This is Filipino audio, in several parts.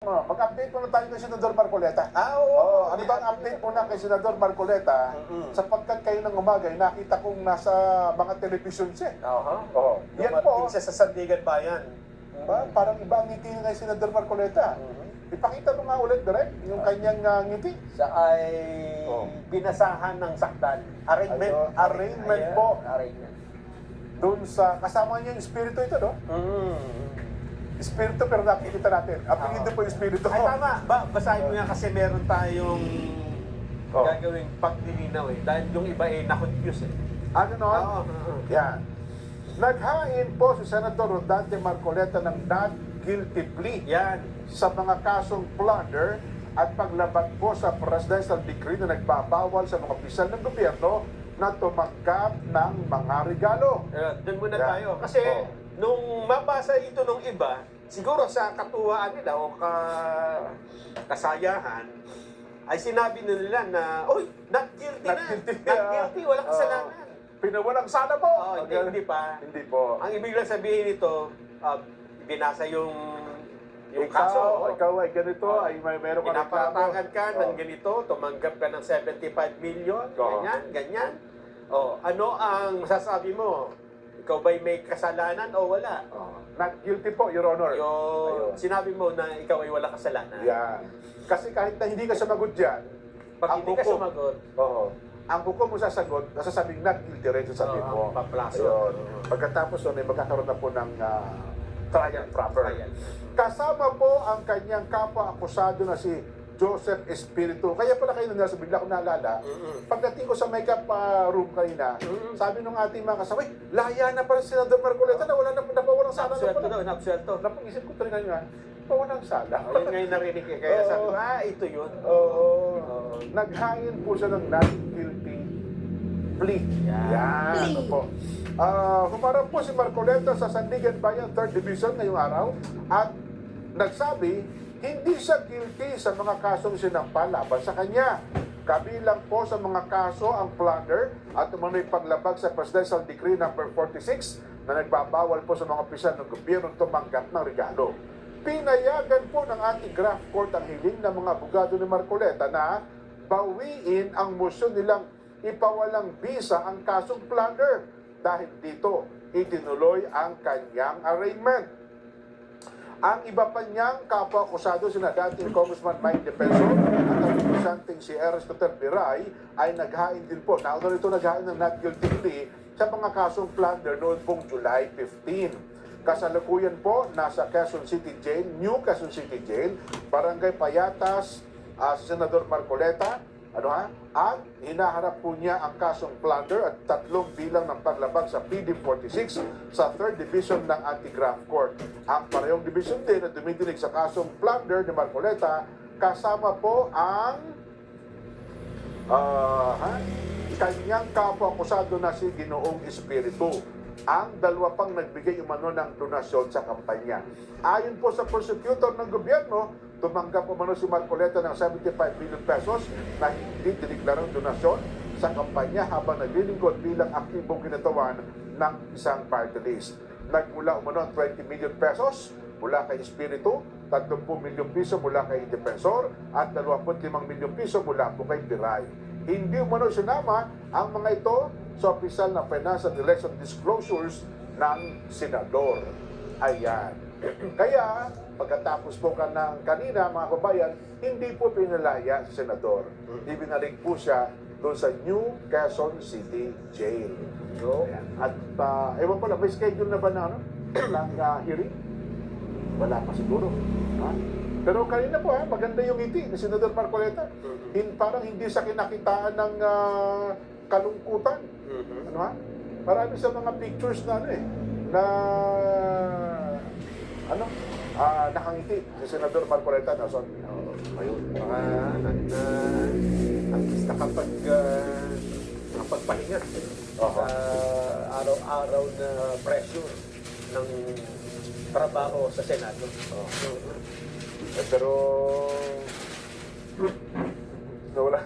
Mag-update muna tayo kay Senador Marcoleta. Oo. Ano bang update muna kay Senador Marcoleta? Sapagkat kayo ng umaga, nakita kong nasa mga television siya. Oo. Yan po. Dumating siya sa Sandigan Bayan. Parang iba ang ngiti kay Senador Marcoleta. Ipakita mo nga ulit, direct, yung kanyang ngiti. Siya ay binasahan ng sakdal. Arraignment. Ayun, arraignment po. Arraignment. Doon sa, kasama niya yung espiritu ito, no? Espiritu, pero nakikita natin. Apelido po yung espiritu. Ay, tama. Basahin mo nga kasi meron tayong gagawing paglilinaw eh. Dahil yung iba eh, na-confuse eh. Ano nun? Oo. Yan. Naghain po si Senator Rodante Marcoleta ng not guilty plea Yan. sa mga kasong plunder at paglabag po sa presidential decree na nagbabawal sa mga opisyal ng gobyerno na tumanggap ng mga regalo. Doon muna Yan. tayo. Kasi nung mabasa ito nung iba, siguro sa katuwaan nila o kasayahan, ay sinabi na nila na, oy, not guilty Not na. guilty. Not guilty, walang kasalanan. Pinawalang sana po. Hindi pa. Hindi po. Ang ibig lang sabihin nito, binasa yung kaso. Ikaw ay ganito, ay meron ka Pinapatangan ka ng ganito, tumanggap ka ng 75 million, ganyan. Ano ang masasabi mo? Ikaw ba'y may kasalanan o wala? Not guilty po, Your Honor. Yung sinabi mo na ikaw ay wala kasalanan. Yan. Kasi kahit na hindi ka sumagot dyan, Pag hindi ka sumagot, ang hukom mo sasagot, nasasabing not guilty rin sa sabi mo. paplaso. Ayun. Pagkatapos nun, ay magkakaroon na po ng trial proper. Trial. Kasama po ang kanyang kapwa-akusado na si Joseph Espiritu. Kaya pala kayo nasa bigla ko naalala, pagdating ko sa makeup room kanina, sabi nung ating mga kasama, laya na pala si Senador Marcoleta na wala na napawalang sala na Napswelto pala. daw, napswelto. Napag-isip ko talaga nga, pawalang sala. Yun ngayon narinig ko. Kaya sabi ko, ito yun. Naghain po siya ng not guilty plea. Yan. Ano po. Humarap po si Marcoleta sa Sandigan Bayan 3rd Division ngayong araw at nagsabi, hindi siya guilty sa mga kasong sinampa laban sa kanya. Kabilang po sa mga kaso ang plunder at umano'y paglabag sa Presidential Decree No. 46 na nagbabawal po sa mga opisyal ng gobyerno tumanggap ng regalo. Pinayagan po ng anti-graft court ang hiling ng mga abogado ni Marcoleta na bawiin ang motion nilang ipawalang bisa ang kasong plunder dahil dito itinuloy ang kanyang arraignment. Ang iba pa niyang kapwa-akusado sina dating Congressman Mike Defensor at ang representing si Aristotle Biray ay naghain din po. Nauna nito naghain ng not guilty plea sa mga kasong plunder noon pong July 15. Kasalukuyan po nasa Quezon City Jail, New Quezon City Jail, Barangay Payatas, si Senador Marcoleta, at hinaharap po niya ang kasong plunder at 3 bilang ng paglabag sa PD46 sa 3rd Division ng Anti-Graft Court. Ang parehong division din na dumidinig sa kasong plunder ni Marcoleta, kasama po ang kanyang kapwa-akusado na si Ginoong Espiritu. Ang dalawa pang nagbigay umano ng donasyon sa kampanya. Ayon po sa prosecutor ng gobyerno, tumanggap umano si Marcoleta ng 75 million pesos na hindi dineklarang donasyon sa kampanya habang naglilingkod bilang aktibong kinatawan ng isang party list. Nagmula umano ang 20 million pesos mula kay Espiritu, 30 million piso mula kay Defensor at 25 million piso mula po kay Biray. Hindi umano sinama ang mga ito sa opisyal na Finance and Election Disclosures ng Senador. Ayan. Kaya, pagkatapos po kanina, mga kabayan, hindi po pinalaya si Senador. Ibinalig po siya doon sa New Quezon City Jail. Ayan. At, ewan ko na, may schedule na ba na, ng hearing? Wala pa siguro. Pero kanina po, maganda yung ngiti ni Senador Marcoleta. Parang hindi sa kinakitaan ng kalungkutan. Marami sa mga pictures na nakangiti si Senador Marcoleta na son. Ayun, mga at least nakapagpahinga sa araw-araw na pressure ng trabaho sa Senado. Pero wala.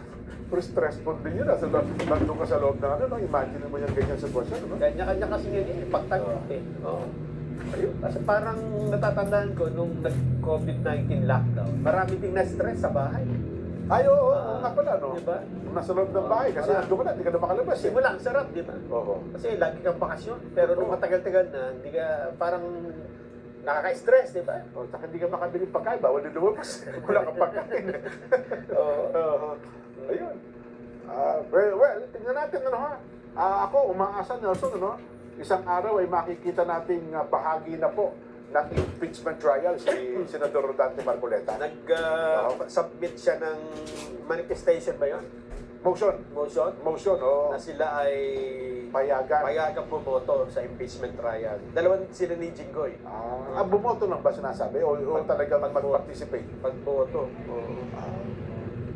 Pero stressful din yun. Nandun ka sa loob na imagine mo yung ganyan sitwasyon. Kanya-kanya kasi yun pagtanggap Ayun. Kasi parang natatandaan ko nung nag-COVID-19 lockdown, marami ding na-stress sa bahay. Ay, oo, nga pala, no? Di ba? Nasa loob ng bahay kasi Parang- nandun ka na, hindi ka na makalabas. Eh. Simula, ang sarap, di ba? Oo. Kasi lagi kang bakasyon. Pero nung Oo. matagal-tagal na, hindi ka parang nakaka-stress, di ba? O, saka hindi ka makabili pagkain, bawal din lumabas. Wala kang pagkain. Oo. Oo. Ayun. Well, tingnan natin, ano ha? Ako, umaasa, Nelson, ano? Isang araw ay makikita nating bahagi na po ng impeachment trial si Senador Dante Marcoleta. Nag-submit siya ng manifestation ba yun? Motion. Motion? Oo. Na sila ay payagan bumoto sa impeachment trial. Dalawang sila ni Jinggoy. Bumoto lang ba sinasabi? O talagang mag-participate? Pagboto.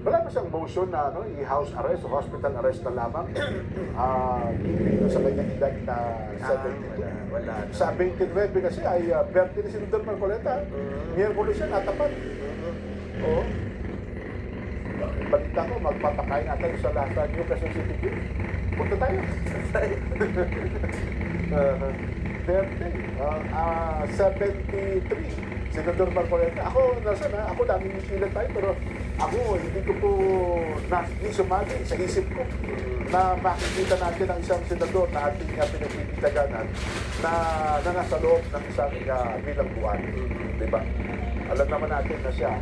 Wala ba siyang motion na i-house arrest o hospital arrest na lamang? Dito sa kanyang edad na 70. Wala. Sa 29 kasi ay birthday ni Senador Marcoleta. Miyerkules siya natapat. Oo. Balita ko, magpapakain natin sa Lasa New Quezon City Gym. Punta tayo. Birthday. 73. Senador Marcoleta. Ako, ako daming ilan tayo, pero ako, hindi ko po hindi sumali sa isip ko na makikita natin ang isang senador na ating pinagpipitaganan na nasa loob ng isang bilang buwan. Diba? Alam naman natin na siya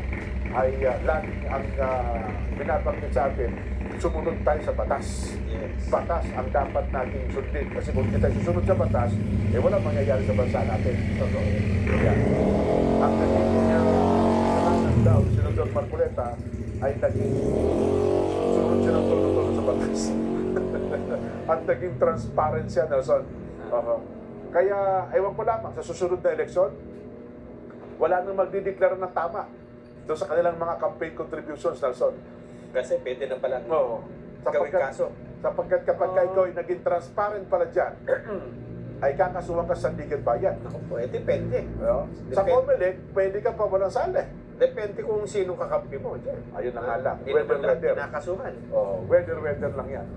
ay laging ang binabanggit sa atin, sumunod tayo sa batas. Yes. Batas ang dapat nating sundin. Kasi kung hindi tayo susunod sa batas, walang mangyayari sa bansa natin. Totoo. Yeah. Ang naging nanganan daw, Senador Marcoleta, ay naging sunod siya ng tono-tono sa batas. At naging transparent siya, Nelson. Kaya, ewan ko lamang, sa susunod na eleksyon, wala nang magdideklara ng tama doon sa kanilang mga campaign contributions, Nelson. Kasi pwede na pala Oo. gawing kaso. Sapagkat kapag ikaw ay naging transparent pala dyan, ay kakasuhan ka sa Sandigan Bayan. Ako po, depende. No? Sa Comelec, pwede ka pa walang sali. Depende kung sino kakampi mo dyan. Ayun na nga lang. Hindi naman lang Weather. kinakasuhan. Weather lang yan.